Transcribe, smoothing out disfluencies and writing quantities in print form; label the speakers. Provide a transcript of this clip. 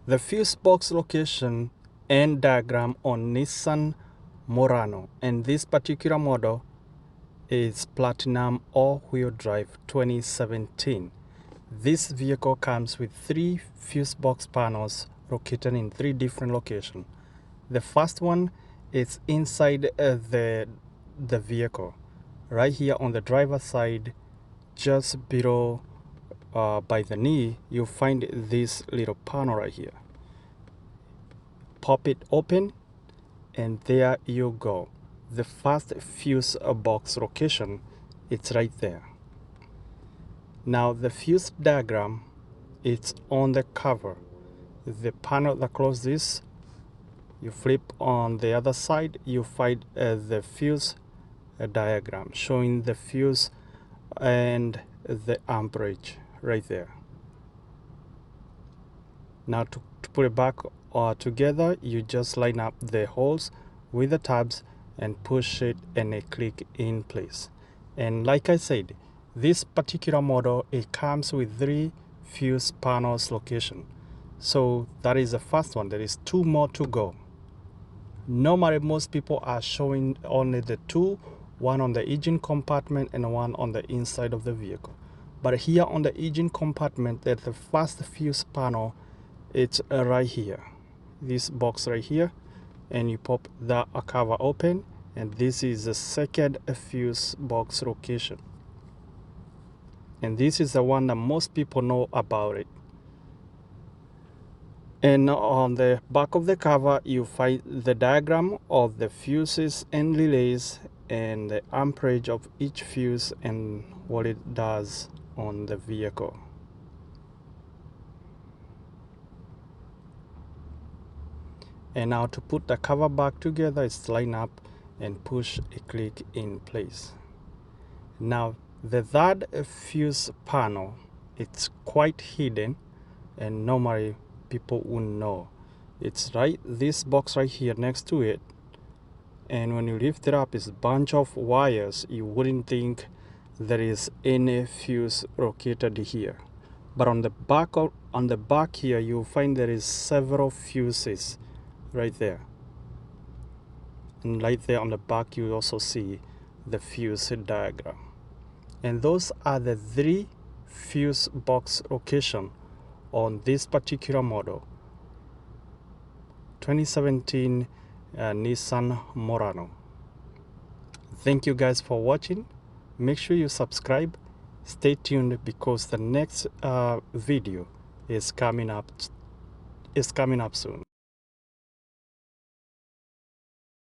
Speaker 1: The fuse box location and diagram on Nissan Murano, and this particular model is Platinum all-wheel drive 2017. This vehicle comes with 3 fuse box panels located in 3 different locations. The first one is inside the vehicle, right here on the driver's side, just below by the knee. You'll find this little panel right here. Pop it open, and there you go. The first fuse box location, it's right there. Now the fuse diagram, it's on the cover. The panel that closes this, you flip on the other side, you find the fuse diagram showing the fuse and the amperage right there. Now to put it back together, you just line up the holes with the tabs and push it and it click in place. And like I said, this particular model, it comes with 3 fuse panels location. So that is the first one. There is 2 more to go. Normally most people are showing only the 2, one on the engine compartment and one on the inside of the vehicle. But here on the engine compartment, there's the first fuse panel. It's right here, this box right here, and you pop the cover open, and this is the second fuse box location, and this is the one that most people know about it. And on the back of the cover, you find the diagram of the fuses and relays and the amperage of each fuse and what it does on the vehicle. And now to put the cover back together, it's line up and push a click in place. Now the third fuse panel, it's quite hidden and normally people wouldn't know. It's right this box right here next to it, and when you lift it up, it's a bunch of wires. You wouldn't think there is any fuse located here, but on the back here, you'll find there is several fuses right there, and right there on the back you also see the fuse diagram. And those are the 3 fuse box location on this particular model 2017 Nissan Murano. Thank you guys for watching. Make sure you subscribe. Stay tuned because the next video is coming up soon.